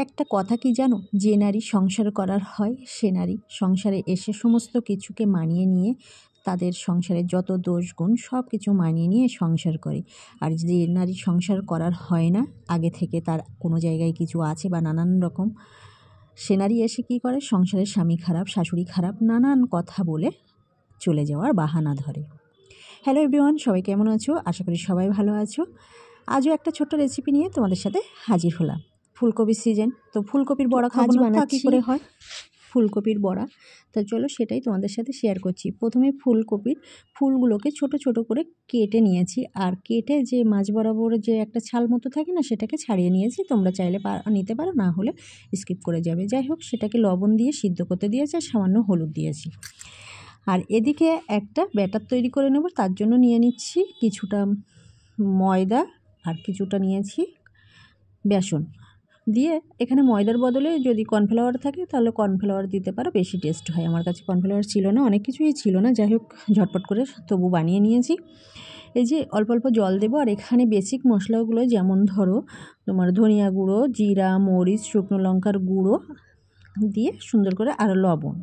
একটা কথা কি জানো, যে নারী সংসার করার হয় সে নারী সংসারে এসে সমস্ত কিছুকে মানিয়ে নিয়ে তাদের সংসারের যত দোষ গুণ সব কিছু মানিয়ে নিয়ে সংসার করে। আর যে নারী সংসার করার হয় না, আগে থেকে তার কোনো জায়গায় কিছু আছে বা নানান রকম, সে নারী এসে কী করে, সংসারের স্বামী খারাপ, শাশুড়ি খারাপ, নানান কথা বলে চলে যাওয়ার বাহানা ধরে। হ্যালো এভরিওয়ান, সবাই কেমন আছো? আশা করি সবাই ভালো আছো। আজও একটা ছোট্ট রেসিপি নিয়ে তোমাদের সাথে হাজির হলাম। ফুলকপির সিজন, তো ফুলকপির বড়া খাবো না তা কী করে হয়, ফুলকপির বড়া। তো চলো সেটাই তোমাদের সাথে শেয়ার করছি। প্রথমে ফুলকপির ফুলগুলোকে ছোট ছোট করে কেটে নিয়েছি, আর কেটে যে মাঝ বরাবর যে একটা ছাল মতো থাকে না, সেটাকে ছাড়িয়ে নিয়েছি। তোমরা চাইলে নিতে পারো, না হলে স্কিপ করে যাবে। যাই হোক, সেটাকে লবণ দিয়ে সিদ্ধ করতে দিয়েছি, সামান্য হলুদ দিয়েছি। আর এদিকে একটা ব্যাটার তৈরি করে নেব। তার জন্য নিয়ে নিচ্ছি কিছুটা ময়দা আর কিছুটা নিয়েছি বেসন। দিয়ে এখানে ময়দার বদলে যদি কর্নফ্লাওয়ার থাকে তাহলে কর্নফ্লাওয়ার দিতে পারো, বেশি টেস্ট হয়। আমার কাছে কর্নফ্লাওয়ার ছিল না, অনেক কিছুই ছিল না। যাই হোক, ঝটপট করে তবু বানিয়ে নিয়েছি। এই যে অল্প অল্প জল দেবো। আর এখানে বেসিক মশলাগুলো, যেমন ধরো তোমার ধনিয়া গুঁড়ো, জিরা, মরিচ, শুকনো লঙ্কার গুঁড়ো দিয়ে সুন্দর করে, আর লবণ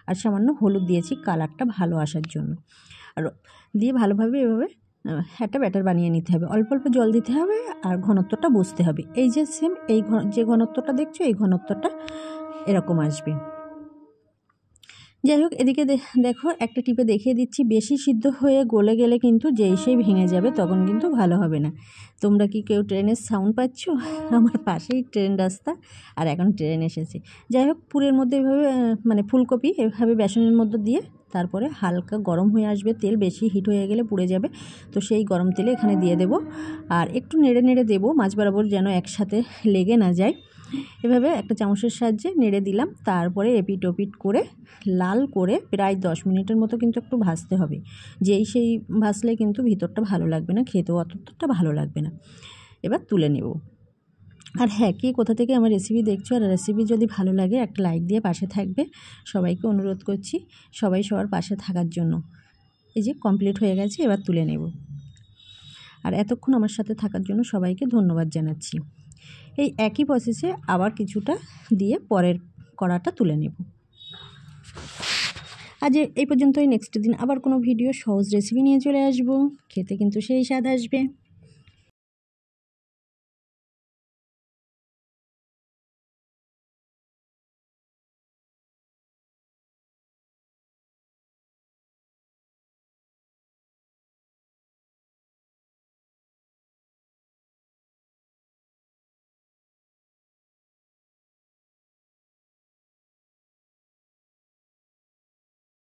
আর সামান্য হলুদ দিয়েছি কালারটা ভালো আসার জন্য। আর দিয়ে ভালোভাবে এভাবে একটা ব্যাটার বানিয়ে নিতে হবে। অল্প অল্প জল দিতে হবে আর ঘনত্বটা বুঝতে হবে। এই যে সেম এই যে ঘনত্বটা দেখছো, এই ঘনত্বটা এরকম আসবে। যাই হোক, এদিকে দেখো একটা টিপে দেখিয়ে দিচ্ছি। বেশি সিদ্ধ হয়ে গলে গেলে কিন্তু যেই সেই ভেঙে যাবে, তখন কিন্তু ভালো হবে না। তোমরা কি কেউ ট্রেনের সাউন্ড পাচ্ছ? আমার পাশেই ট্রেন রাস্তা, আর এখন ট্রেন এসেছে। যাই হোক, পুরের মধ্যে এভাবে মানে ফুলকপি এভাবে বেসনের মধ্যে দিয়ে তারপরে হালকা গরম হয়ে আসবে তেল, বেশি হিট হয়ে গেলে পুড়ে যাবে। তো সেই গরম তেলে এখানে দিয়ে দেবো, আর একটু নেড়ে নেড়ে দেবো মাঝ বরাবর, যেন একসাথে লেগে না যায়। এভাবে একটা চামচের সাহায্যে নেড়ে দিলাম। তারপরে এপিট ওপিট করে লাল করে প্রায় 10 মিনিটের মতো কিন্তু একটু ভাজতে হবে। যেই সেই ভাজলে কিন্তু ভিতরটা ভালো লাগবে না, খেতেও অতটা ভালো লাগবে না। এবার তুলে নেব। আর হ্যাঁ, কে কোথা থেকে আমার রেসিপি দেখছো, আর রেসিপি যদি ভালো লাগে একটা লাইক দিয়ে পাশে থাকবে। সবাইকে অনুরোধ করছি সবাই সবার পাশে থাকার জন্য। এই যে কমপ্লিট হয়ে গেছে, এবার তুলে নেব। আর এতক্ষণ আমার সাথে থাকার জন্য সবাইকে ধন্যবাদ জানাচ্ছি। এই একই প্রসেসে আবার কিছুটা দিয়ে পরের কড়াটা তুলে নেব। আজ এই পর্যন্তই। নেক্সট দিন আবার কোনো ভিডিও সহজ রেসিপি নিয়ে চলে আসবো। খেতে কিন্তু সেই স্বাদ আসবে।